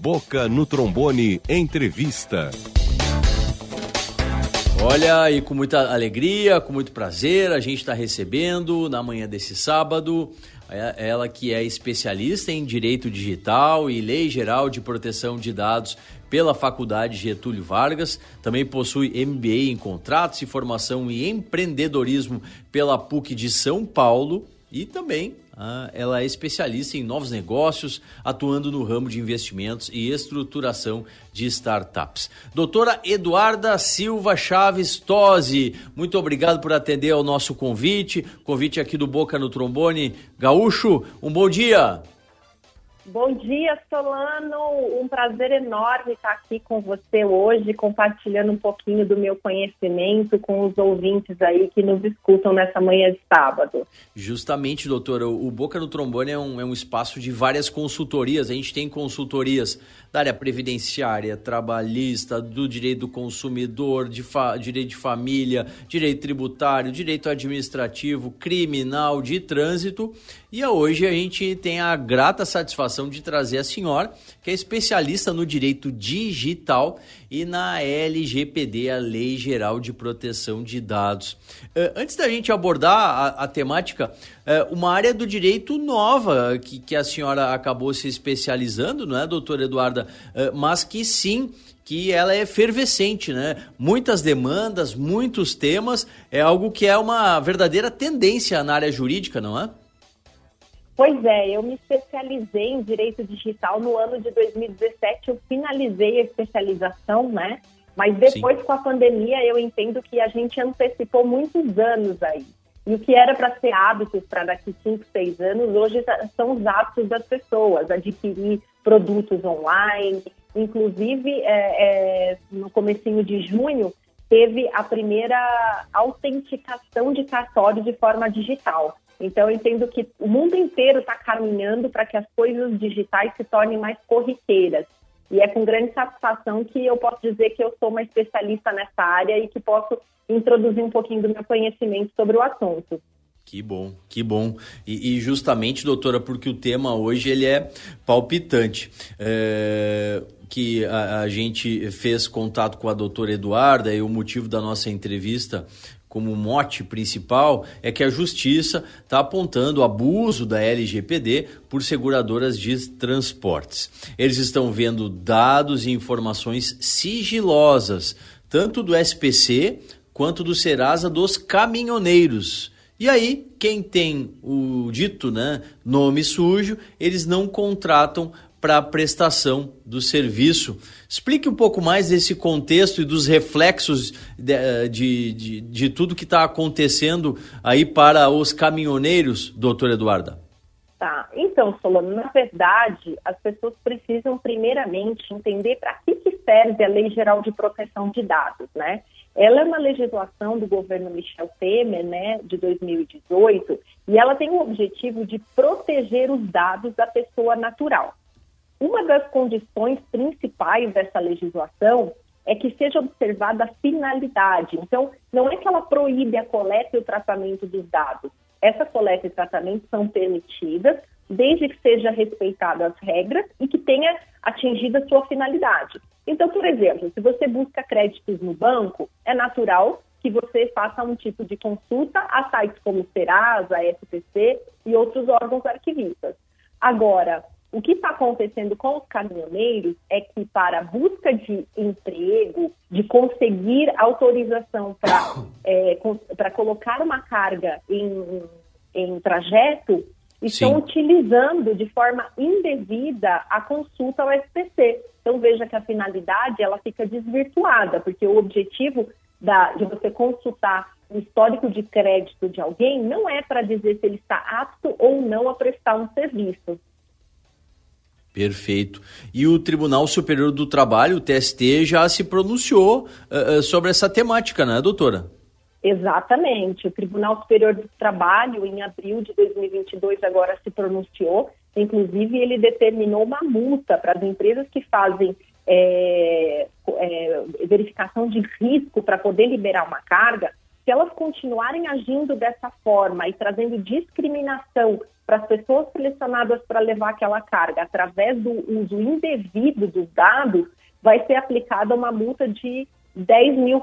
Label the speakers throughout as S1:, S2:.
S1: Boca no Trombone Entrevista.
S2: Olha, e com muita alegria, com muito prazer, a gente está recebendo na manhã desse sábado ela que é especialista em Direito Digital e Lei Geral de Proteção de Dados pela Faculdade Getúlio Vargas, também possui MBA em Contratos e Formação em Empreendedorismo pela PUC de São Paulo e também ela é especialista em novos negócios, atuando no ramo de investimentos e estruturação de startups. Doutora Eduarda Silva Chaves Tosi, muito obrigado por atender ao nosso convite aqui do Boca no Trombone Gaúcho. Um bom dia.
S3: Bom dia, Solano. Um prazer enorme estar aqui com você hoje, compartilhando um pouquinho do meu conhecimento com os ouvintes aí que nos escutam nessa manhã de sábado.
S2: Justamente, doutora, o Boca no Trombone é um espaço de várias consultorias. A gente tem consultorias da área previdenciária, trabalhista, do direito do consumidor, direito de família, direito tributário, direito administrativo, criminal, de trânsito. E hoje a gente tem a grata satisfação de trazer a senhora, que é especialista no direito digital e na LGPD, a Lei Geral de Proteção de Dados. Antes da gente abordar a temática, uma área do direito nova que a senhora acabou se especializando, não é, doutora Eduarda? Mas que sim, que ela é efervescente, né? Muitas demandas, muitos temas, é algo que é uma verdadeira tendência na área jurídica, não é?
S3: Pois é, eu me especializei em Direito Digital no ano de 2017, eu finalizei a especialização, né? Mas depois, com a pandemia, eu entendo que a gente antecipou muitos anos aí. E o que era para ser hábitos para daqui 5, 6 anos, hoje são os hábitos das pessoas, adquirir produtos online. Inclusive, no comecinho de junho, teve a primeira autenticação de cartório de forma digital. Então, eu entendo que o mundo inteiro está caminhando para que as coisas digitais se tornem mais corriqueiras. E é com grande satisfação que eu posso dizer que eu sou uma especialista nessa área e que posso introduzir um pouquinho do meu conhecimento sobre o assunto.
S2: Que bom, que bom. E justamente, doutora, porque o tema hoje ele é palpitante. Que a gente fez contato com a doutora Eduarda e o motivo da nossa entrevista como mote principal é que a Justiça está apontando o abuso da LGPD por seguradoras de transportes. Eles estão vendo dados e informações sigilosas, tanto do SPC quanto do Serasa dos caminhoneiros. E aí, quem tem o dito, né, nome sujo, eles não contratam para a prestação do serviço. Explique um pouco mais desse contexto e dos reflexos de tudo que está acontecendo aí para os caminhoneiros, doutora Eduarda.
S3: Tá, então, Solano, na verdade, as pessoas precisam primeiramente entender para que serve a Lei Geral de Proteção de Dados, né? Ela é uma legislação do governo Michel Temer, né, de 2018, e ela tem o objetivo de proteger os dados da pessoa natural. Uma das condições principais dessa legislação é que seja observada a finalidade. Então, não é que ela proíbe a coleta e o tratamento dos dados. Essa coleta e tratamento são permitidas, desde que seja respeitadas as regras e que tenha atingido a sua finalidade. Então, por exemplo, se você busca créditos no banco, é natural que você faça um tipo de consulta a sites como Serasa, SPC e outros órgãos arquivistas. Agora, o que está acontecendo com os caminhoneiros é que para a busca de emprego, de conseguir autorização para colocar uma carga em trajeto, estão utilizando de forma indevida a consulta ao SPC. Então veja que a finalidade ela fica desvirtuada, porque o objetivo de você consultar o histórico de crédito de alguém não é para dizer se ele está apto ou não a prestar um serviço.
S2: Perfeito. E o Tribunal Superior do Trabalho, o TST, já se pronunciou sobre essa temática, né, doutora?
S3: Exatamente. O Tribunal Superior do Trabalho, em abril de 2022, agora se pronunciou. Inclusive, ele determinou uma multa para as empresas que fazem verificação de risco para poder liberar uma carga, se elas continuarem agindo dessa forma e trazendo discriminação para as pessoas selecionadas para levar aquela carga através do uso indevido dos dados, vai ser aplicada uma multa de R$10 mil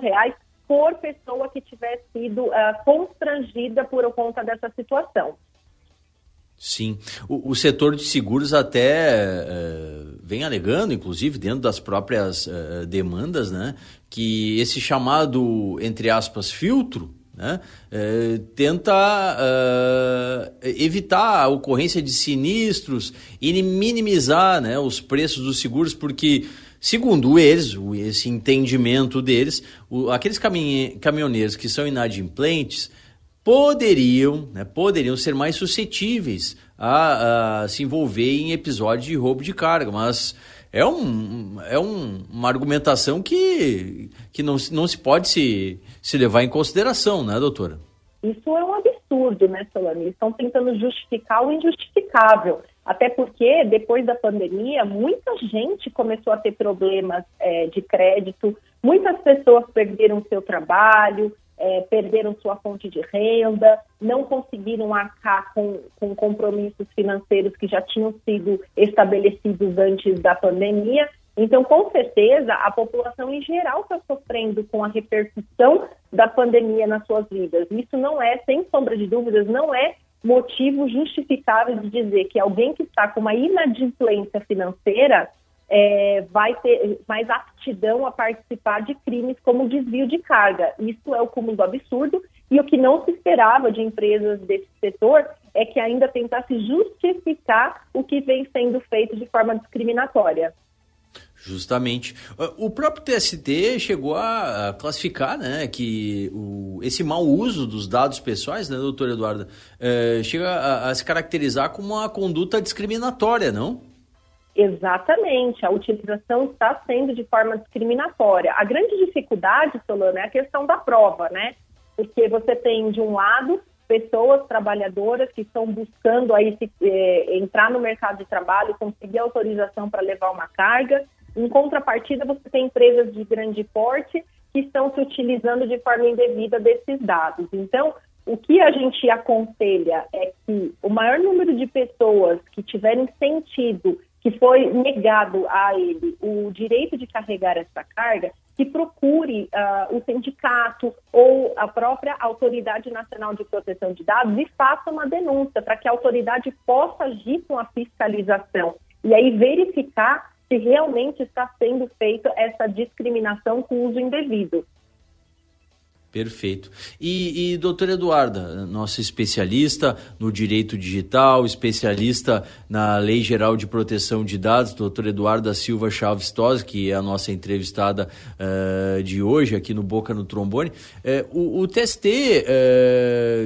S3: por pessoa que tiver sido constrangida por conta dessa situação.
S2: Sim, o setor de seguros até vem alegando, inclusive dentro das próprias demandas, né, que esse chamado, entre aspas, filtro, né, tenta evitar a ocorrência de sinistros e minimizar, né, os preços dos seguros, porque, segundo eles, esse entendimento deles, aqueles caminhoneiros que são inadimplentes poderiam ser mais suscetíveis a se envolver em episódios de roubo de carga, mas é uma argumentação que não se pode se levar em consideração, né, doutora?
S3: Isso é um absurdo, né, Solane? Eles estão tentando justificar o injustificável, até porque depois da pandemia, muita gente começou a ter problemas de crédito, muitas pessoas perderam seu trabalho, perderam sua fonte de renda, não conseguiram arcar com compromissos financeiros que já tinham sido estabelecidos antes da pandemia. Então, com certeza, a população em geral está sofrendo com a repercussão da pandemia nas suas vidas. Isso não é, sem sombra de dúvidas, não é motivo justificável de dizer que alguém que está com uma inadimplência financeira vai ter mais aptidão a participar de crimes como desvio de carga. Isso é o cúmulo do absurdo, e o que não se esperava de empresas desse setor é que ainda tentasse justificar o que vem sendo feito de forma discriminatória.
S2: Justamente. O próprio TST chegou a classificar, né, que esse mau uso dos dados pessoais, né, doutora Eduarda, chega a se caracterizar como uma conduta discriminatória, não?
S3: Exatamente, a utilização está sendo de forma discriminatória. A grande dificuldade, Solano, é a questão da prova, né? Porque você tem, de um lado, pessoas trabalhadoras que estão buscando aí entrar no mercado de trabalho, conseguir autorização para levar uma carga. Em contrapartida, você tem empresas de grande porte que estão se utilizando de forma indevida desses dados. Então, o que a gente aconselha é que o maior número de pessoas que tiverem sentido que foi negado a ele o direito de carregar essa carga, que procure o sindicato ou a própria Autoridade Nacional de Proteção de Dados e faça uma denúncia para que a autoridade possa agir com a fiscalização e aí verificar se realmente está sendo feita essa discriminação com uso indevido.
S2: Perfeito. E doutora Eduarda, nossa especialista no direito digital, especialista na Lei Geral de Proteção de Dados, doutora Eduarda Silva Chaves Tosi, que é a nossa entrevistada de hoje aqui no Boca no Trombone. O TST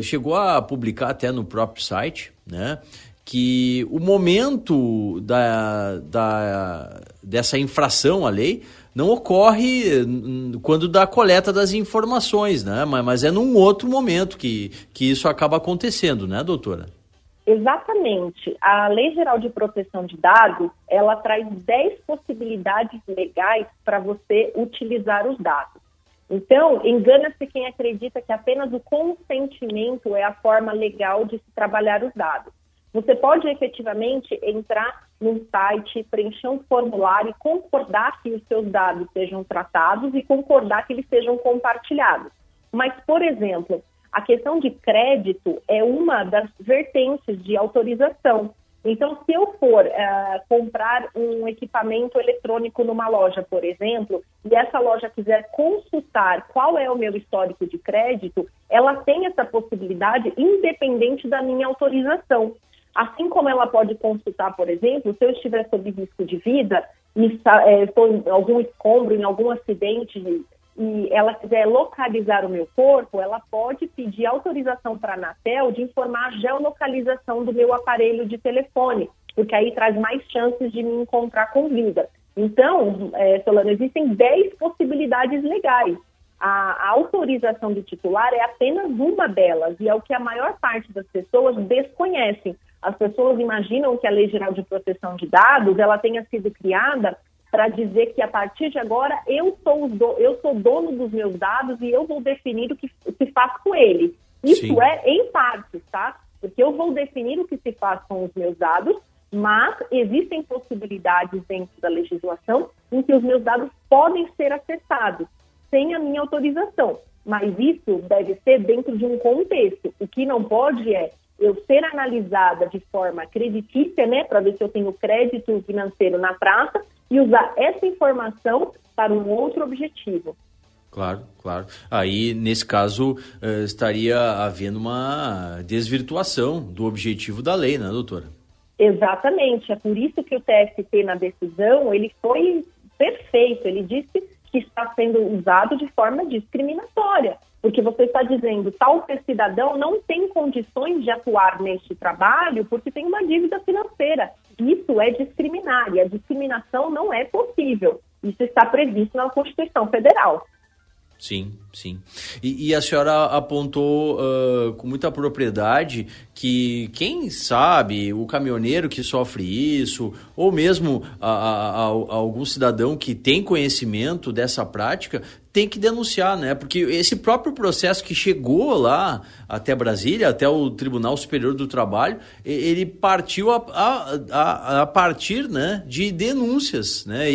S2: chegou a publicar até no próprio site, né, que o momento dessa infração à lei não ocorre quando da coleta das informações, né? Mas é num outro momento que isso acaba acontecendo, né, doutora?
S3: Exatamente. A Lei Geral de Proteção de Dados, ela traz 10 possibilidades legais para você utilizar os dados. Então, engana-se quem acredita que apenas o consentimento é a forma legal de se trabalhar os dados. Você pode efetivamente entrar num site, preencher um formulário e concordar que os seus dados sejam tratados e concordar que eles sejam compartilhados. Mas, por exemplo, a questão de crédito é uma das vertentes de autorização. Então, se eu for comprar um equipamento eletrônico numa loja, por exemplo, e essa loja quiser consultar qual é o meu histórico de crédito, ela tem essa possibilidade independente da minha autorização. Assim como ela pode consultar, por exemplo, se eu estiver sob risco de vida, estou em algum escombro, em algum acidente, e ela quiser localizar o meu corpo, ela pode pedir autorização para a Anatel de informar a geolocalização do meu aparelho de telefone, porque aí traz mais chances de me encontrar com vida. Então, Solano, existem 10 possibilidades legais. A autorização do titular é apenas uma delas, e é o que a maior parte das pessoas desconhecem. As pessoas imaginam que a Lei Geral de Proteção de Dados ela tenha sido criada para dizer que a partir de agora eu sou dono dos meus dados e eu vou definir o que se faz com eles. Isso Sim. É em partes, tá? Porque eu vou definir o que se faz com os meus dados, mas existem possibilidades dentro da legislação em que os meus dados podem ser acessados sem a minha autorização. Mas isso deve ser dentro de um contexto. O que não pode é eu ser analisada de forma creditícia, né, para ver se eu tenho crédito financeiro na praça e usar essa informação para um outro objetivo.
S2: Claro, claro. Aí, nesse caso, estaria havendo uma desvirtuação do objetivo da lei, né, doutora?
S3: Exatamente. É por isso que o TST, na decisão, ele foi perfeito. Ele disse que está sendo usado de forma discriminatória, porque você está dizendo tal cidadão não tem condições de atuar neste trabalho porque tem uma dívida financeira. Isso é discriminar e a discriminação não é possível. Isso está previsto na Constituição Federal.
S2: Sim, sim. E a senhora apontou com muita propriedade que, quem sabe, o caminhoneiro que sofre isso, ou mesmo algum cidadão que tem conhecimento dessa prática, tem que denunciar, né? Porque esse próprio processo que chegou lá até Brasília, até o Tribunal Superior do Trabalho, ele partiu a partir, né, de denúncias, né?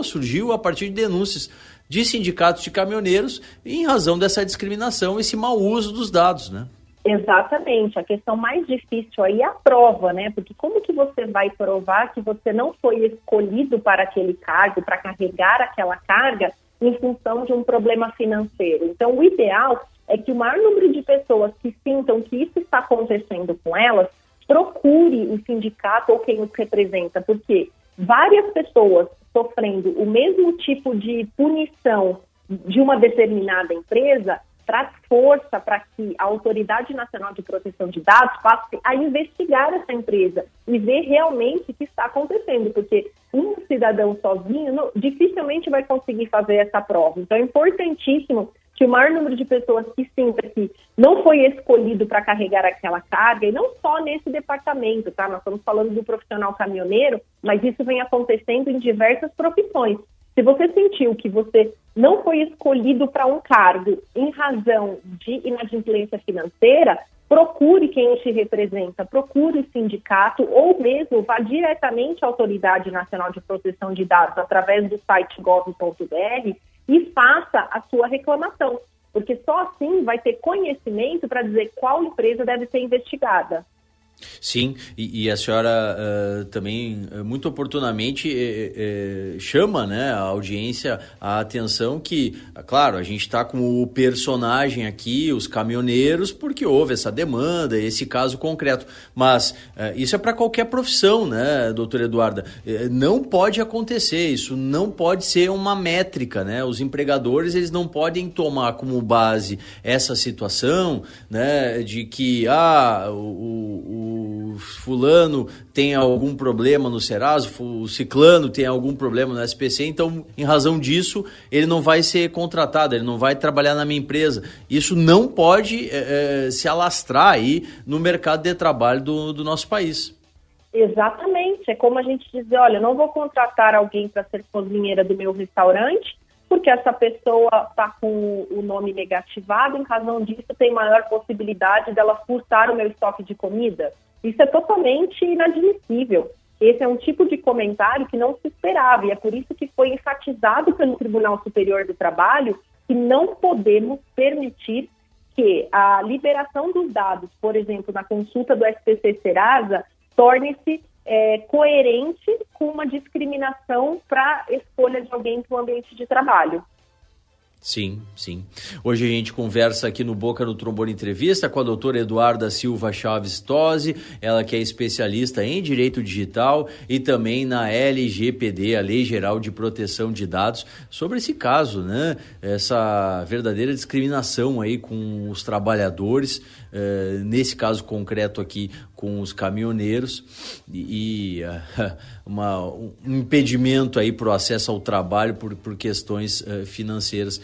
S2: Surgiu a partir de denúncias de sindicatos de caminhoneiros em razão dessa discriminação, esse mau uso dos dados, né?
S3: Exatamente. A questão mais difícil aí é a prova, né? Porque como que você vai provar que você não foi escolhido para aquele cargo, para carregar aquela carga em função de um problema financeiro? Então, o ideal é que o maior número de pessoas que sintam que isso está acontecendo com elas, procure o sindicato ou quem os representa, porque várias pessoas sofrendo o mesmo tipo de punição de uma determinada empresa traz força para que a Autoridade Nacional de Proteção de Dados passe a investigar essa empresa e ver realmente o que está acontecendo, porque um cidadão sozinho dificilmente vai conseguir fazer essa prova. Então é importantíssimo que o maior número de pessoas que sinta que não foi escolhido para carregar aquela carga, e não só nesse departamento, tá? Nós estamos falando do profissional caminhoneiro, mas isso vem acontecendo em diversas profissões. Se você sentiu que você não foi escolhido para um cargo em razão de inadimplência financeira, procure quem te representa, procure o sindicato ou mesmo vá diretamente à Autoridade Nacional de Proteção de Dados através do site gov.br e faça a sua reclamação, porque só assim vai ter conhecimento para dizer qual empresa deve ser investigada.
S2: Sim, e a senhora também muito oportunamente chama, né, a audiência a atenção que, claro, a gente está com o personagem aqui, os caminhoneiros, porque houve essa demanda, esse caso concreto, mas isso é para qualquer profissão, né, doutora Eduarda? Não pode acontecer, isso não pode ser uma métrica, né? Os empregadores, eles não podem tomar como base essa situação, né, de que o fulano tem algum problema no Serasa, o ciclano tem algum problema no SPC, então, em razão disso, ele não vai ser contratado, ele não vai trabalhar na minha empresa. Isso não pode se alastrar aí no mercado de trabalho do nosso país.
S3: Exatamente. É como a gente dizer, olha, eu não vou contratar alguém para ser cozinheira do meu restaurante, porque essa pessoa está com o nome negativado, em razão disso tem maior possibilidade dela furtar o meu estoque de comida. Isso é totalmente inadmissível. Esse é um tipo de comentário que não se esperava, e é por isso que foi enfatizado pelo Tribunal Superior do Trabalho que não podemos permitir que a liberação dos dados, por exemplo, na consulta do SPC Serasa, torne-se coerente com uma discriminação para a escolha de alguém para o ambiente de trabalho.
S2: Sim, sim. Hoje a gente conversa aqui no Boca no Trombone Entrevista com a doutora Eduarda Silva Chaves Tosi, ela que é especialista em Direito Digital e também na LGPD, a Lei Geral de Proteção de Dados, sobre esse caso, né? Essa verdadeira discriminação aí com os trabalhadores, nesse caso concreto aqui, com os caminhoneiros e um impedimento aí para o acesso ao trabalho por questões financeiras.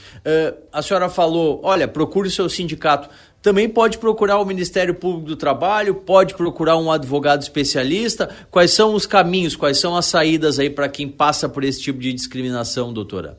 S2: A senhora falou, olha, procure o seu sindicato. Também pode procurar o Ministério Público do Trabalho, pode procurar um advogado especialista. Quais são os caminhos, quais são as saídas aí para quem passa por esse tipo de discriminação, doutora?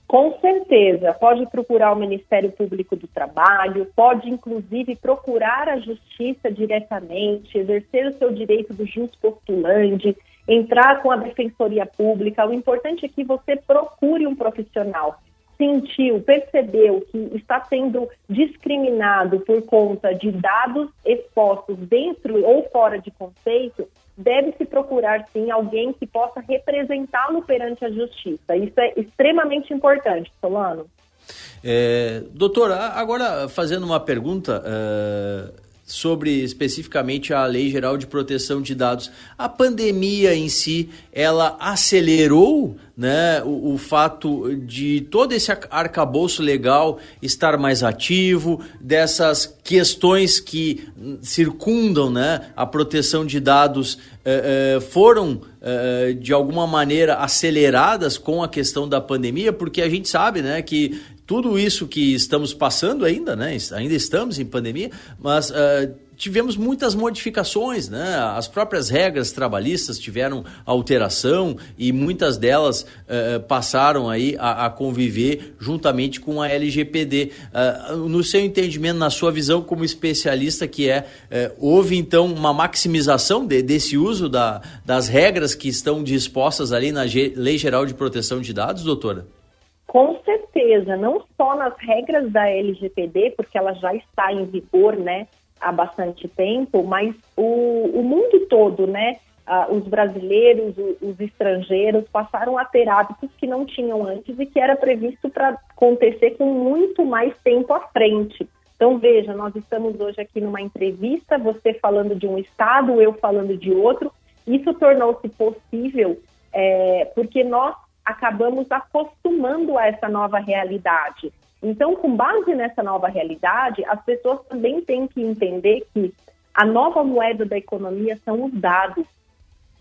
S3: Com certeza, pode procurar o Ministério Público do Trabalho, pode inclusive procurar a Justiça diretamente, exercer o seu direito do jus postulandi, entrar com a Defensoria Pública. O importante é que você procure um profissional. Sentiu, percebeu que está sendo discriminado por conta de dados expostos dentro ou fora de conceito, deve-se procurar, sim, alguém que possa representá-lo perante a justiça. Isso é extremamente importante, Solano.
S2: Doutora, agora fazendo uma pergunta sobre especificamente a Lei Geral de Proteção de Dados. A pandemia em si, ela acelerou, né, o fato de todo esse arcabouço legal estar mais ativo, dessas questões que circundam, né, a proteção de dados foram de alguma maneira aceleradas com a questão da pandemia, porque a gente sabe, né, que tudo isso que estamos passando ainda, né? Ainda estamos em pandemia, mas tivemos muitas modificações, né? As próprias regras trabalhistas tiveram alteração e muitas delas passaram aí a conviver juntamente com a LGPD. No seu entendimento, na sua visão como especialista que houve então uma maximização desse uso das regras que estão dispostas ali na Lei Geral de Proteção de Dados, doutora?
S3: Com certeza, não só nas regras da LGPD, porque ela já está em vigor, né, há bastante tempo, mas o mundo todo, né, os brasileiros, os estrangeiros passaram a ter hábitos que não tinham antes e que era previsto para acontecer com muito mais tempo à frente. Então, veja, nós estamos hoje aqui numa entrevista, você falando de um estado, eu falando de outro. Isso tornou-se possível porque nós acabamos acostumando a essa nova realidade. Então, com base nessa nova realidade, as pessoas também têm que entender que a nova moeda da economia são os dados.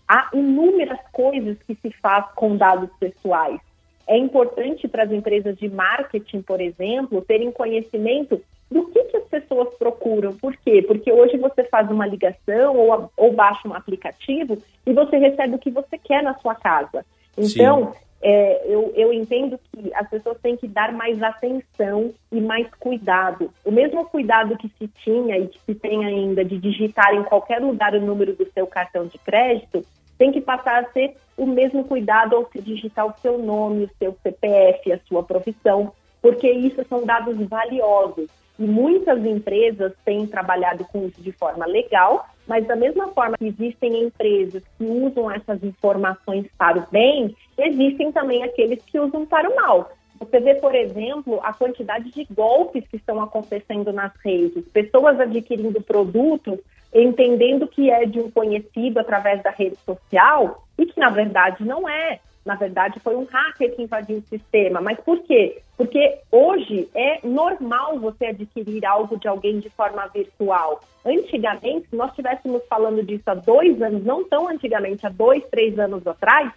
S3: Há inúmeras coisas que se faz com dados pessoais. É importante para as empresas de marketing, por exemplo, terem conhecimento do que as pessoas procuram. Por quê? Porque hoje você faz uma ligação ou baixa um aplicativo e você recebe o que você quer na sua casa. Então, eu entendo que as pessoas têm que dar mais atenção e mais cuidado. O mesmo cuidado que se tinha e que se tem ainda de digitar em qualquer lugar o número do seu cartão de crédito, tem que passar a ser o mesmo cuidado ao se digitar o seu nome, o seu CPF, a sua profissão, porque isso são dados valiosos. E muitas empresas têm trabalhado com isso de forma legal, mas da mesma forma que existem empresas que usam essas informações para o bem, existem também aqueles que usam para o mal. Você vê, por exemplo, a quantidade de golpes que estão acontecendo nas redes, pessoas adquirindo produtos, entendendo que é de um conhecido através da rede social e que, na verdade, não é. Na verdade, foi um hacker que invadiu o sistema. Mas por quê? Porque hoje é normal você adquirir algo de alguém de forma virtual. Antigamente, se nós estivéssemos falando disso há 2 anos, não tão antigamente, há 2, 3 anos atrás,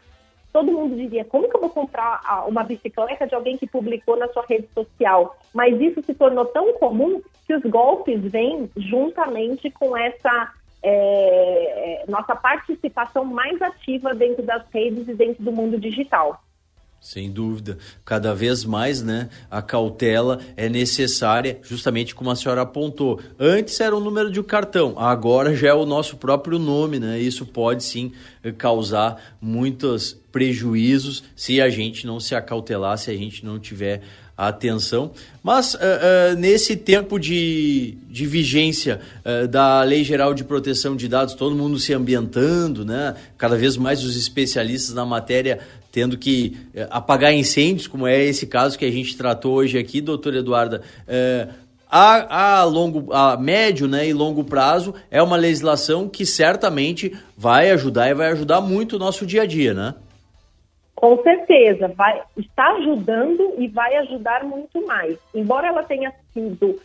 S3: todo mundo diria, como que eu vou comprar uma bicicleta de alguém que publicou na sua rede social? Mas isso se tornou tão comum que os golpes vêm juntamente com essa nossa participação mais ativa dentro das redes e dentro do mundo digital.
S2: Sem dúvida. Cada vez mais, né, a cautela é necessária, justamente como a senhora apontou. Antes era o número de um cartão, agora já é o nosso próprio nome, né? Isso pode sim causar muitos prejuízos se a gente não se acautelar, se a gente não tiver atenção. Mas nesse tempo de vigência da Lei Geral de Proteção de Dados, todo mundo se ambientando, né? Cada vez mais os especialistas na matéria tendo que apagar incêndios, como é esse caso que a gente tratou hoje aqui, doutora Eduarda. A médio, né, e longo prazo é uma legislação que certamente vai ajudar e vai ajudar muito o nosso dia a dia, né?
S3: Com certeza, está ajudando e vai ajudar muito mais. Embora ela tenha sido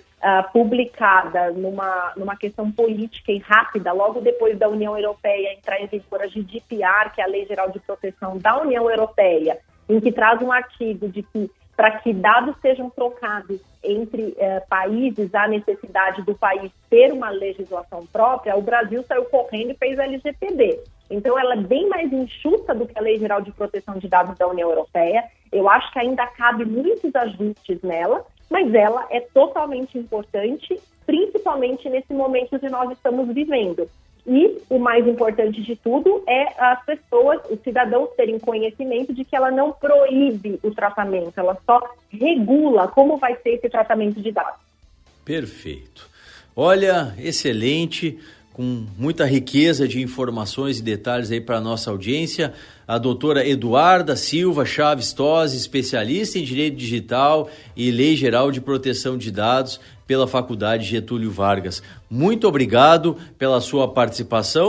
S3: publicada numa questão política e rápida, logo depois da União Europeia entrar em vigor a GDPR, que é a Lei Geral de Proteção da União Europeia, em que traz um artigo de que para que dados sejam trocados entre países, há necessidade do país ter uma legislação própria, o Brasil saiu correndo e fez a LGPD. Então, ela é bem mais enxuta do que a Lei Geral de Proteção de Dados da União Europeia. Eu acho que ainda cabe muitos ajustes nela, mas ela é totalmente importante, principalmente nesse momento que nós estamos vivendo. E o mais importante de tudo é as pessoas, os cidadãos terem conhecimento de que ela não proíbe o tratamento, ela só regula como vai ser esse tratamento de dados.
S2: Perfeito. Olha, excelente, com muita riqueza de informações e detalhes aí para a nossa audiência. A doutora Eduarda Silva Chaves Tosi, especialista em Direito Digital e Lei Geral de Proteção de Dados pela Faculdade Getúlio Vargas. Muito obrigado pela sua participação.